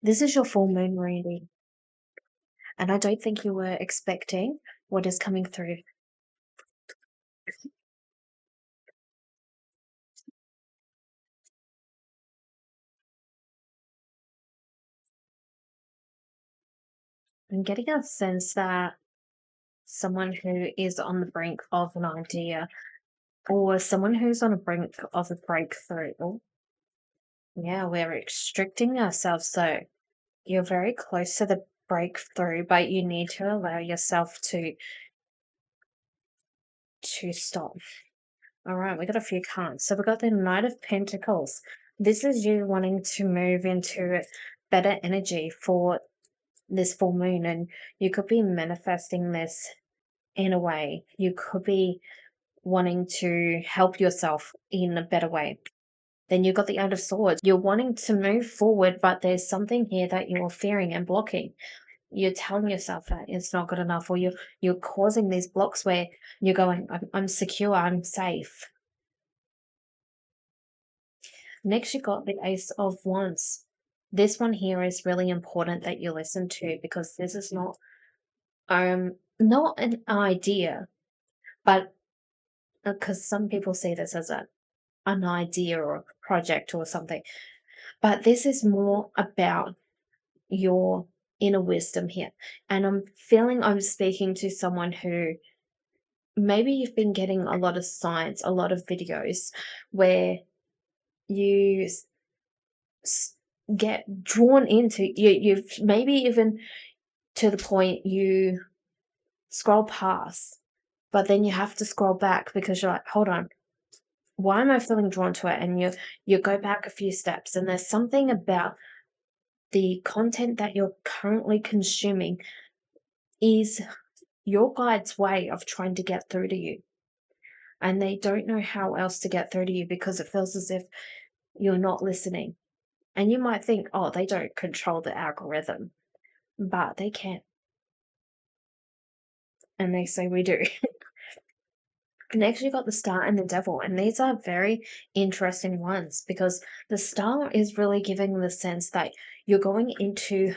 This is your full moon reading, and I don't think you were expecting what is coming through. I'm getting a sense that someone who is on the brink of an idea or someone who's on a brink of a breakthrough. Oh, yeah, we're restricting ourselves. So you're very close to the breakthrough, but you need to allow yourself to stop. All right, we got a few cards. So we got the Knight of Pentacles. This is you wanting to move into better energy for this full moon, and you could be manifesting this in a way. You could be wanting to help yourself in a better way. Then you've got the Eight of Swords. You're wanting to move forward, but there's something here that you're fearing and blocking. You're telling yourself that it's not good enough, or you're causing these blocks where you're going, I'm secure, I'm safe. Next, you got the Ace of Wands. This one here is really important that you listen to, because this is not an idea, but because some people see this as an idea or a project or something, but this is more about your inner wisdom here. And I'm feeling I'm speaking to someone who maybe you've been getting a lot of signs, a lot of videos where you get drawn into you've maybe even to the point you scroll past, but then you have to scroll back because you're like, hold on, why am I feeling drawn to it? And you go back a few steps, and there's something about the content that you're currently consuming is your guide's way of trying to get through to you. And they don't know how else to get through to you because it feels as if you're not listening. And you might think, oh, they don't control the algorithm, but they can. And they say we do. Next, you got the Star and the Devil, and these are very interesting ones because the Star is really giving the sense that you're going into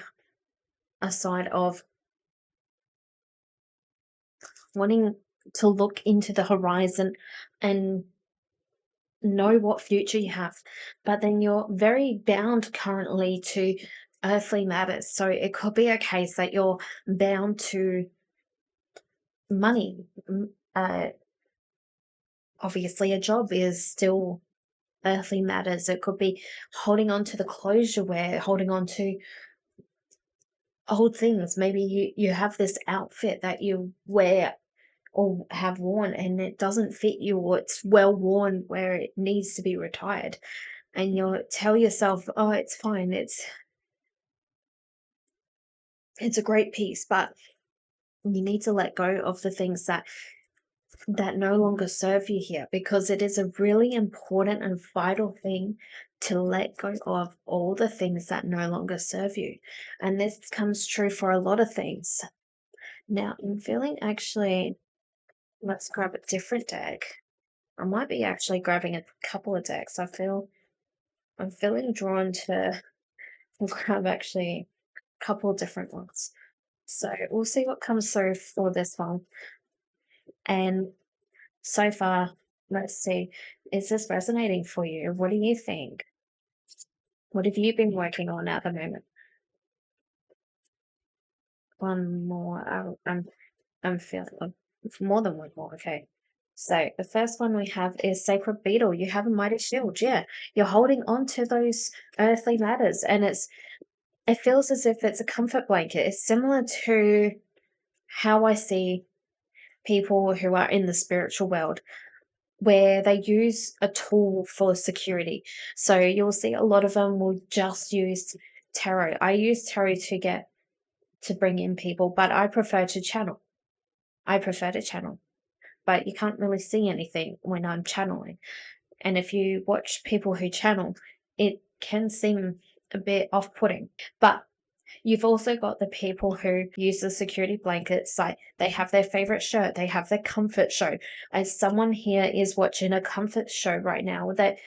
a side of wanting to look into the horizon and know what future you have, but then you're very bound currently to earthly matters. So it could be a case that you're bound to money. Obviously, a job is still earthly matters. It could be holding on to the clothes you wear, holding on to old things. Maybe you have this outfit that you wear or have worn and it doesn't fit you, or it's well worn where it needs to be retired. And you'll tell yourself, oh, it's fine. It's a great piece, but you need to let go of the things that no longer serve you here, because it is a really important and vital thing to let go of all the things that no longer serve you. And this comes true for a lot of things. Now, I'm feeling actually, let's grab a different deck. I might be actually grabbing a couple of decks. I'm feeling drawn to grab actually a couple of different ones. So we'll see what comes through for this one. And so far, let's see, is this resonating for you? What do you think? What have you been working on at the moment? One more. I'm feeling more than one more. Okay. So the first one we have is Sacred Beetle. You have a mighty shield. Yeah, you're holding on to those earthly matters, and it feels as if it's a comfort blanket. It's similar to how I see people who are in the spiritual world, where they use a tool for security. So you'll see a lot of them will just use tarot. I use tarot to bring in people, but I prefer to channel. But you can't really see anything when I'm channeling. And if you watch people who channel, it can seem a bit off-putting. But you've also got the people who use the security blankets, like they have their favorite show, they have their comfort show. As someone here is watching a comfort show right now, that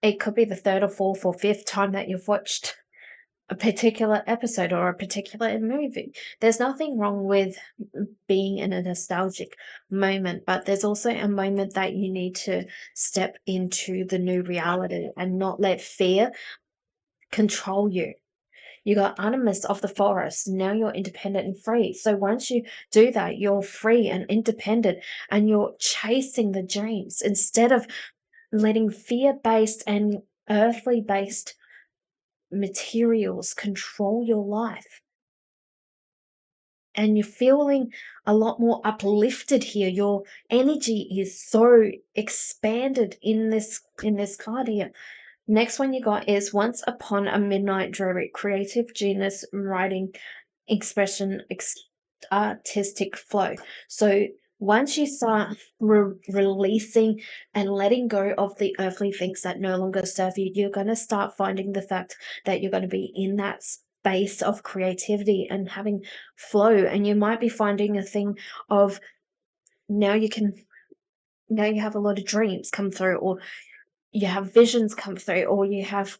it could be the third or fourth or fifth time that you've watched a particular episode or a particular movie. There's nothing wrong with being in a nostalgic moment, but there's also a moment that you need to step into the new reality and not let fear control you. You got animals of the forest. Now you're independent and free. So once you do that, you're free and independent and you're chasing the dreams instead of letting fear based and earthly based materials control your life. And you're feeling a lot more uplifted here. Your energy is so expanded in this card here. Next one you got is Once Upon a Midnight Dreary, creative genius, writing, expression, artistic flow. So once you start releasing and letting go of the earthly things that no longer serve you, you're going to start finding the fact that you're going to be in that space of creativity and having flow. And you might be finding a thing of now you can, now you have a lot of dreams come through, or you have visions come through, or you have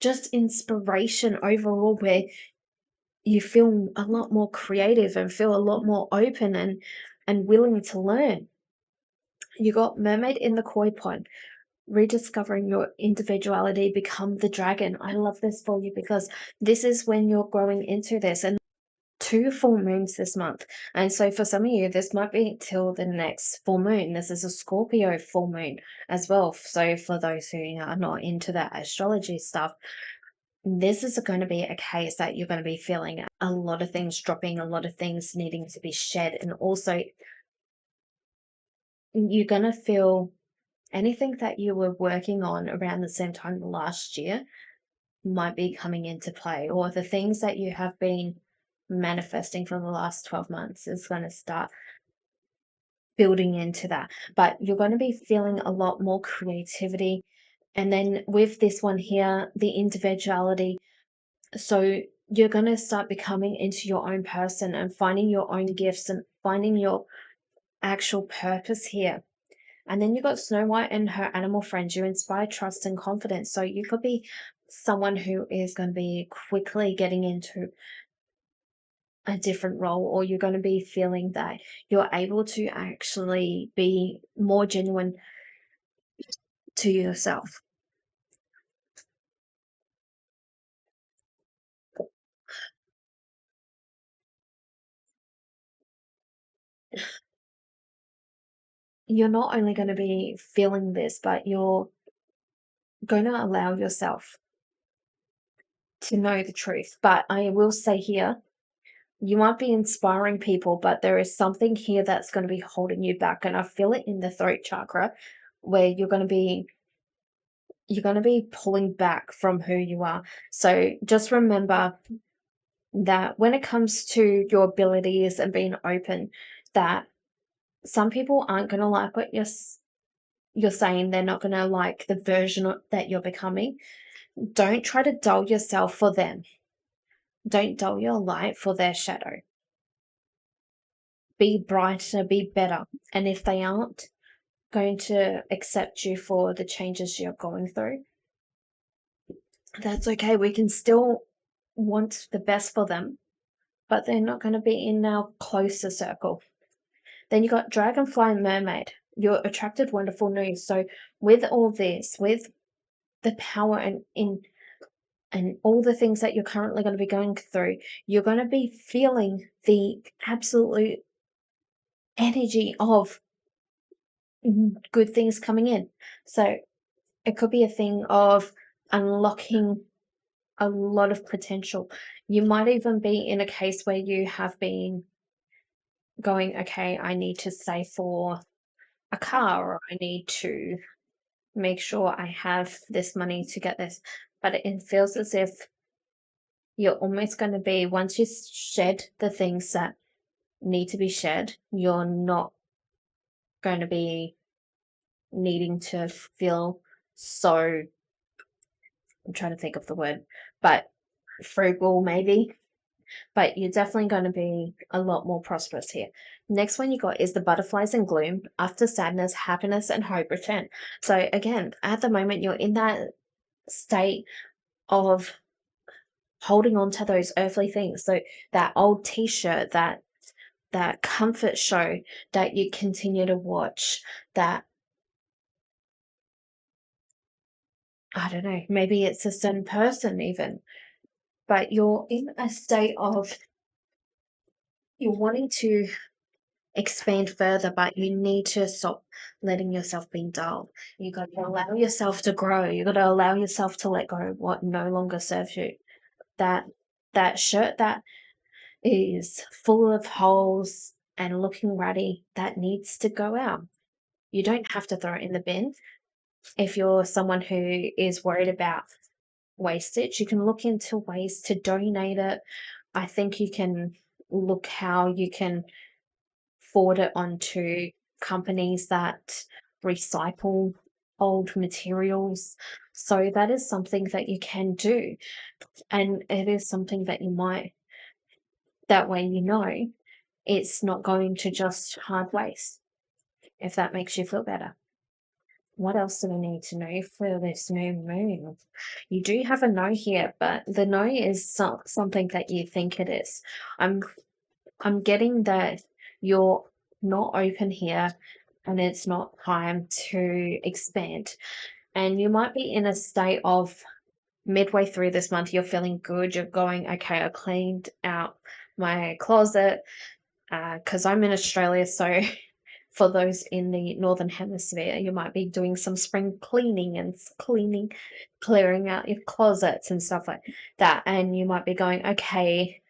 just inspiration overall where you feel a lot more creative and feel a lot more open and willing to learn. You got Mermaid in the Koi Pond, rediscovering your individuality, become the dragon. I love this for you because this is when you're growing into this. And 2 full moons this month. And so for some of you, this might be till the next full moon. This is a Scorpio full moon as well. So for those who are not into that astrology stuff, this is going to be a case that you're going to be feeling a lot of things dropping, a lot of things needing to be shed. And also, you're going to feel anything that you were working on around the same time last year might be coming into play, or the things that you have been manifesting for the last 12 months is going to start building into that. But you're going to be feeling a lot more creativity. And then with this one here, the individuality. So you're going to start becoming into your own person and finding your own gifts and finding your actual purpose here. And then you got Snow White and her animal friends. You inspire trust and confidence. So you could be someone who is going to be quickly getting into a different role, or you're going to be feeling that you're able to actually be more genuine to yourself. You're not only going to be feeling this, but you're going to allow yourself to know the truth. But I will say here, you might be inspiring people, but there is something here that's going to be holding you back. And I feel it in the throat chakra where you're going to be pulling back from who you are. So just remember that when it comes to your abilities and being open, that some people aren't going to like what you're saying. They're not going to like the version that you're becoming. Don't try to dull yourself for them. Don't dull your light for their shadow. Be brighter, be better. And if they aren't going to accept you for the changes you're going through, that's okay. We can still want the best for them, but they're not going to be in our closer circle. Then you got Dragonfly and Mermaid. You're attracted wonderful news. So with all this, with the power and all the things that you're currently going to be going through, you're going to be feeling the absolute energy of good things coming in. So it could be a thing of unlocking a lot of potential. You might even be in a case where you have been going, okay, I need to save for a car, or I need to make sure I have this money to get this. But it feels as if you're almost going to be, once you shed the things that need to be shed, you're not going to be needing to feel so, I'm trying to think of the word, but frugal maybe. But you're definitely going to be a lot more prosperous here. Next one you got is the butterflies and gloom. After sadness, happiness and hope return. So again, at the moment, you're in that state of holding on to those earthly things. So that old t-shirt, that comfort show that you continue to watch, that, I don't know, maybe it's a certain person even, but you're in a state of, you're wanting to expand further, but you need to stop letting yourself be dull. You got to allow yourself to grow. You got to allow yourself to let go of what no longer serves you. That that shirt that is full of holes and looking ratty, that needs to go out. You don't have to throw it in the bin. If you're someone who is worried about wastage, you can look into ways to donate it. I think you can look how you can forward it onto companies that recycle old materials. So that is something that you can do. And it is something that you might, that way you know it's not going to just hard waste, if that makes you feel better. What else do we need to know for this new moon? You do have a no here, but the no is something that you think it is. I'm I'm getting that you're not open here and it's not time to expand. And you might be in a state of midway through this month, you're feeling good. You're going, okay, I cleaned out my closet because I'm in Australia. So for those in the Northern Hemisphere, you might be doing some spring cleaning and clearing out your closets and stuff like that. And you might be going, okay,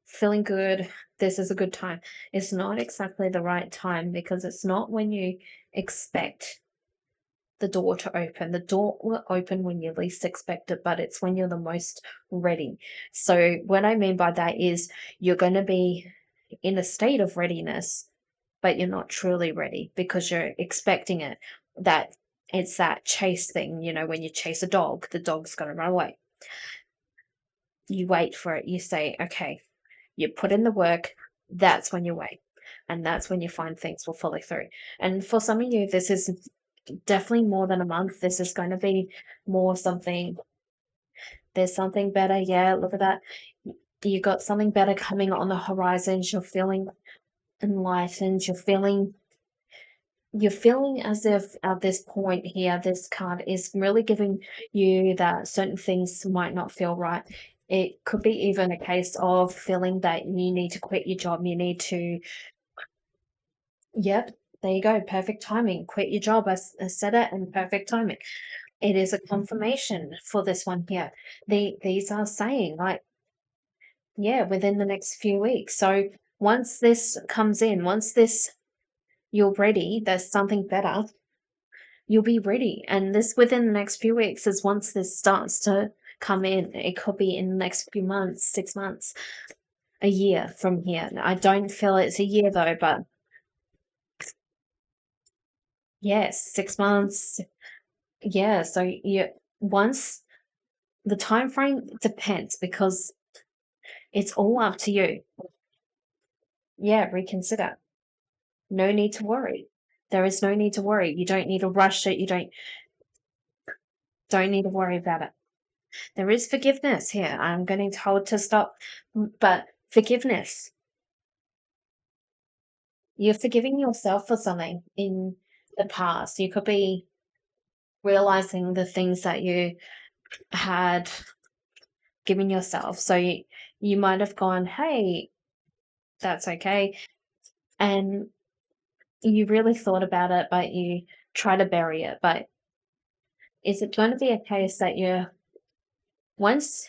feeling good. This is a good time. It's not exactly the right time because it's not when you expect the door to open. The door will open when you least expect it, but it's when you're the most ready. So, what I mean by that is you're going to be in a state of readiness, but you're not truly ready because you're expecting it. That it's that chase thing, when you chase a dog, the dog's going to run away. You wait for it. You say, okay, you put in the work, that's when you wait. And that's when you find things will follow through. And for some of you, this is definitely more than a month. This is going to be more something. There's something better. Yeah, look at that. You got something better coming on the horizons. You're feeling enlightened. You're feeling as if at this point here, this card is really giving you that certain things might not feel right. It could be even a case of feeling that you need to quit your job. You need to, yep, there you go, perfect timing. Quit your job. I said it, and perfect timing. It is a confirmation for this one here. These are saying, like, yeah, within the next few weeks. So once this comes in, once this you're ready, there's something better, you'll be ready. And this within the next few weeks is once this starts to come in. It could be in the next few months, 6 months, a year from here. I don't feel it's a year though, but yes, 6 months. Yeah. So once the time frame depends because it's all up to you. Yeah, reconsider. No need to worry. There is no need to worry. You don't need to rush it. You don't need to worry about it. There is forgiveness here. I'm getting told to stop, but forgiveness. You're forgiving yourself for something in the past. You could be realizing the things that you had given yourself. So you might have gone, hey, that's okay. And you really thought about it, but you try to bury it. But is it going to be a case that you're once,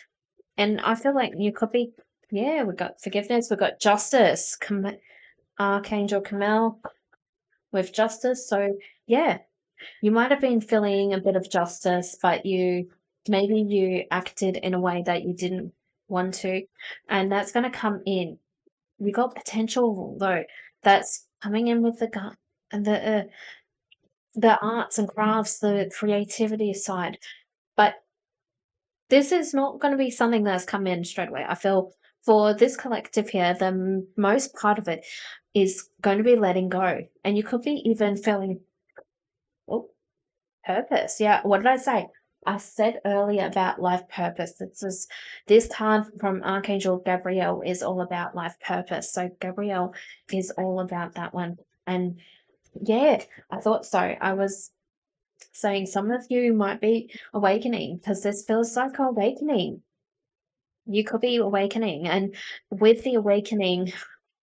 and I feel like you could be, yeah, we've got forgiveness, we've got justice, Archangel Kamel with justice. So, yeah, you might have been feeling a bit of justice, but maybe you acted in a way that you didn't want to, and that's going to come in. We got potential though. That's coming in with the gut and the arts and crafts, the creativity side. But this is not going to be something that's come in straight away. I feel for this collective here, the most part of it is going to be letting go. And you could be even feeling, oh, purpose. Yeah. What did I say? I said earlier about life purpose. This card from Archangel Gabriel is all about life purpose. So Gabriel is all about that one. And yeah, I thought so. I was saying some of you might be awakening because this feels like awakening. You could be awakening, and with the awakening,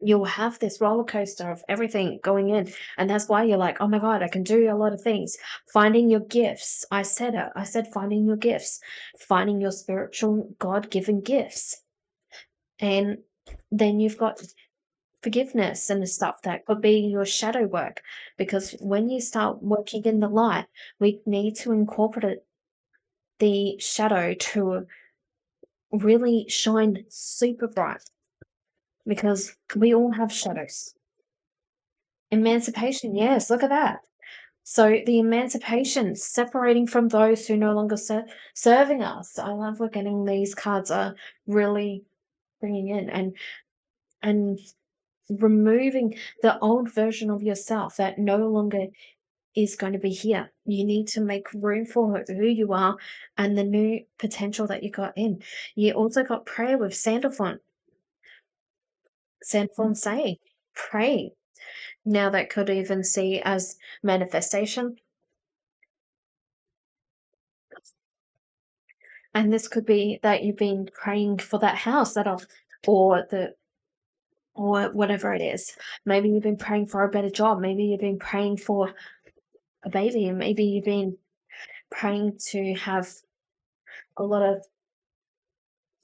you'll have this roller coaster of everything going in, and that's why you're like, oh my god, I can do a lot of things. Finding your gifts. I said it. I said finding your gifts, finding your spiritual God-given gifts, and then you've got forgiveness and stuff that could be your shadow work, because when you start working in the light, we need to incorporate the shadow to really shine super bright, because we all have shadows. Emancipation, yes, look at that. So the emancipation, separating from those who no longer serving us. I love we're getting these cards are really bringing in and removing the old version of yourself that no longer is going to be here. You need to make room for who you are and the new potential that you got in. You also got prayer with Sandalphon. Sandalphon saying, pray. Now that could even see as manifestation. And this could be that you've been praying for that house or the or whatever it is. Maybe you've been praying for a better job. Maybe you've been praying for a baby. Maybe you've been praying to have a lot of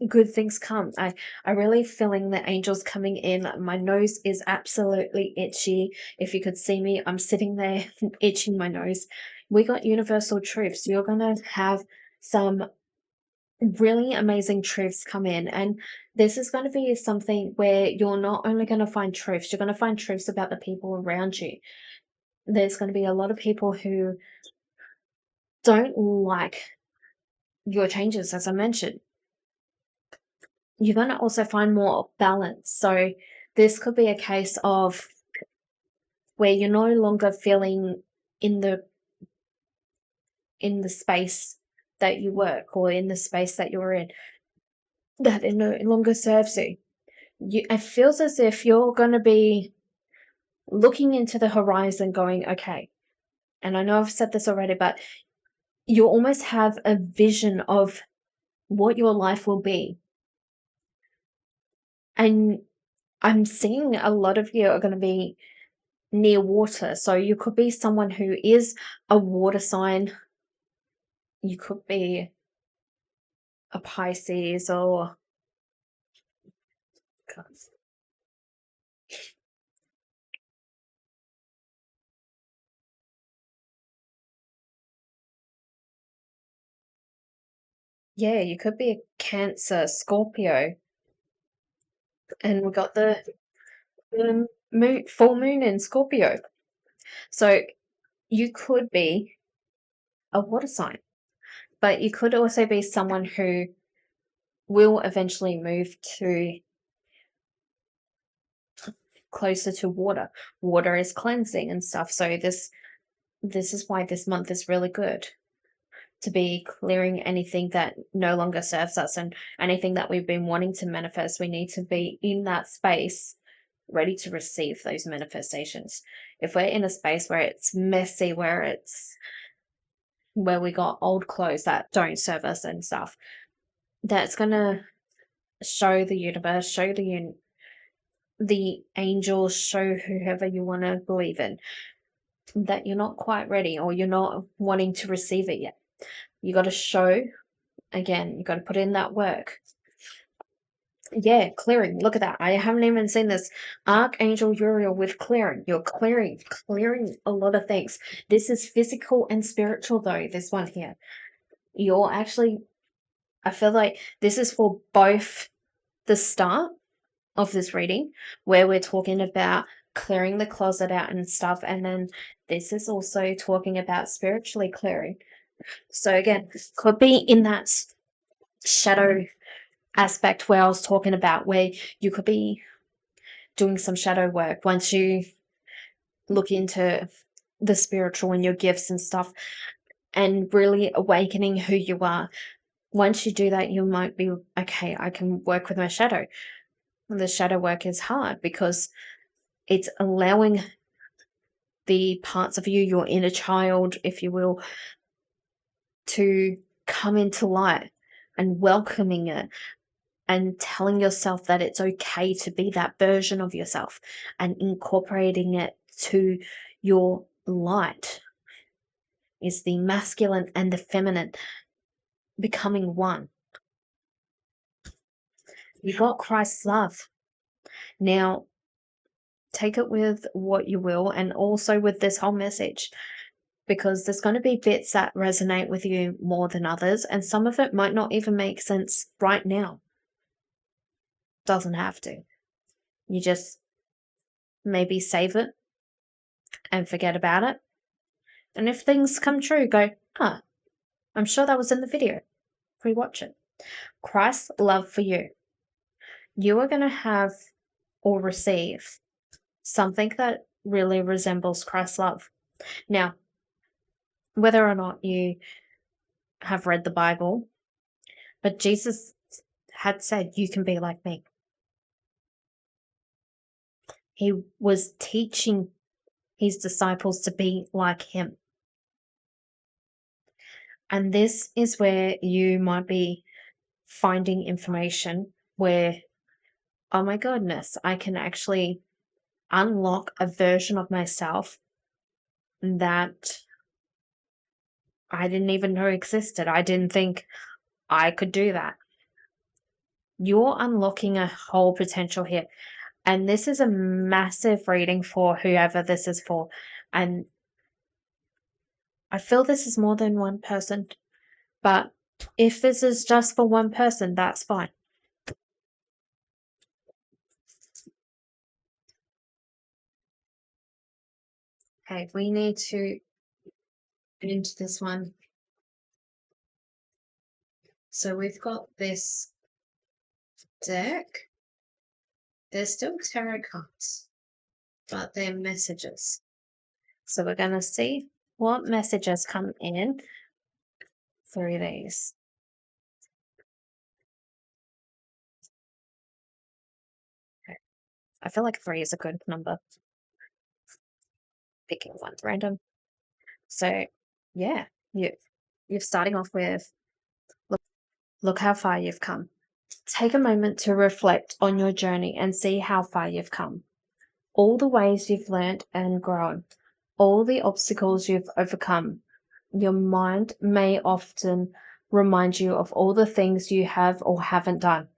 good things come. I really feeling the angels coming in. My nose is absolutely itchy. If you could see me, I'm sitting there itching my nose. We got universal truths. You're gonna have some really amazing truths come in, and this is going to be something where you're not only going to find truths, you're going to find truths about the people around you. There's going to be a lot of people who don't like your changes, as I mentioned. You're going to also find more balance. So this could be a case of where you're no longer feeling in the in the space that you work, or in the space that you're in, that it no longer serves you. It feels as if you're going to be looking into the horizon going, okay, and I know I've said this already, but you almost have a vision of what your life will be. And I'm seeing a lot of you are going to be near water. So you could be someone who is a water sign. You could be a Pisces, or yeah, you could be a Cancer, Scorpio. And we got the full moon in Scorpio. So you could be a water sign, but you could also be someone who will eventually move to closer to water. Water is cleansing and stuff. So this is why this month is really good, to be clearing anything that no longer serves us, and anything that we've been wanting to manifest. We need to be in that space ready to receive those manifestations. If we're in a space where it's messy, where we got old clothes that don't serve us and stuff, that's gonna show the universe, show the angels, show whoever you want to believe in, that you're not quite ready, or you're not wanting to receive it yet. You got to show, again, you got to put in that work. Yeah, clearing. Look at that. I haven't even seen this. Archangel Uriel with clearing. You're clearing a lot of things. This is physical and spiritual, though, this one here. You're actually, I feel like this is for both the start of this reading, where we're talking about clearing the closet out and stuff, and then this is also talking about spiritually clearing. So again, could be in that shadow aspect where I was talking about, where you could be doing some shadow work once you look into the spiritual and your gifts and stuff. and really awakening who you are. Once you do that, you might be, okay, I can work with my shadow. The shadow work is hard because it's allowing the parts of you, your inner child, if you will, to come into light and welcoming it and telling yourself that it's okay to be that version of yourself and incorporating it to your light is the masculine and the feminine becoming one. You got Christ's love. Now, take it with what you will, and also with this whole message, because there's going to be bits that resonate with you more than others, and some of it might not even make sense right now. Doesn't have to. You just maybe save it and forget about it. And if things come true, go, I'm sure that was in the video. Rewatch it. Christ's love for you. You are going to have or receive something that really resembles Christ's love. Now, whether or not you have read the Bible, but Jesus had said, you can be like me. He was teaching his disciples to be like him. And this is where you might be finding information where, oh my goodness, I can actually unlock a version of myself that I didn't even know existed. I didn't think I could do that. You're unlocking a whole potential here. And this is a massive reading for whoever this is for. And I feel this is more than one person. But if this is just for one person, that's fine. Okay, we need to get into this one. So we've got this deck. They're still tarot cards, but they're messages. So we're going to see what messages come in through these. Okay. I feel like 3 is a good number. Picking one random. So yeah, you're starting off with, look how far you've come. Take a moment to reflect on your journey and see how far you've come. All the ways you've learnt and grown, all the obstacles you've overcome. Your mind may often remind you of all the things you have or haven't done.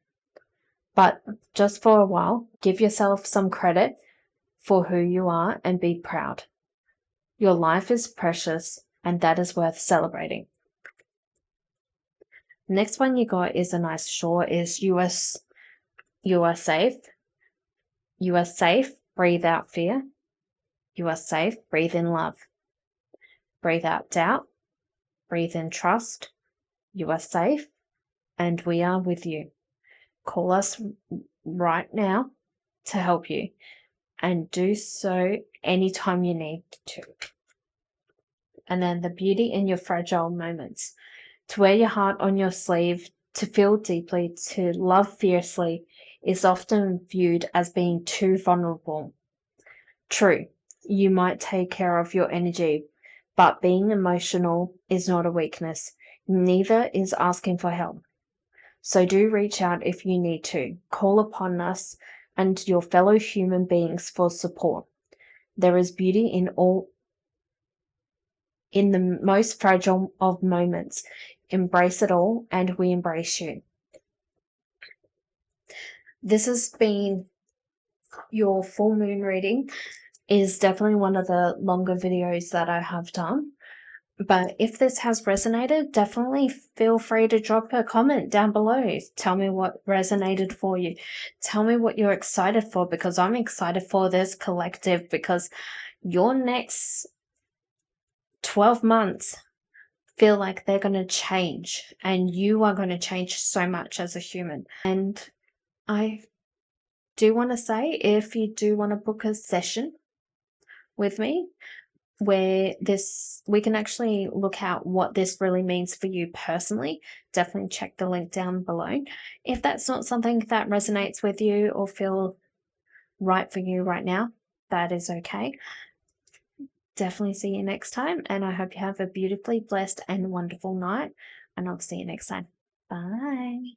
But just for a while, give yourself some credit for who you are and be proud. Your life is precious, and that is worth celebrating. Next one you got is a nice short, is you are safe. You are safe, breathe out fear. You are safe, breathe in love. Breathe out doubt, breathe in trust. You are safe, and we are with you. Call us right now to help you, and do so anytime you need to. And then the beauty in your fragile moments. To wear your heart on your sleeve, to feel deeply, to love fiercely, is often viewed as being too vulnerable. True, you might take care of your energy, but being emotional is not a weakness. Neither is asking for help. So do reach out if you need to. Call upon us and your fellow human beings for support. There is beauty in the most fragile of moments. Embrace it all, and we embrace you. This has been your full moon reading. Is definitely one of the longer videos that I have done. But if this has resonated, definitely feel free to drop a comment down below. Tell me what resonated for you. Tell me what you're excited for, because I'm excited for this collective, because your next 12 months feel like they're going to change, and you are going to change so much as a human. And I do want to say, if you do want to book a session with me, where this we can actually look at what this really means for you personally. Definitely check the link down below. If that's not something that resonates with you or feel right for you right now, that is okay. Definitely see you next time, and I hope you have a beautifully blessed and wonderful night, and I'll see you next time. Bye.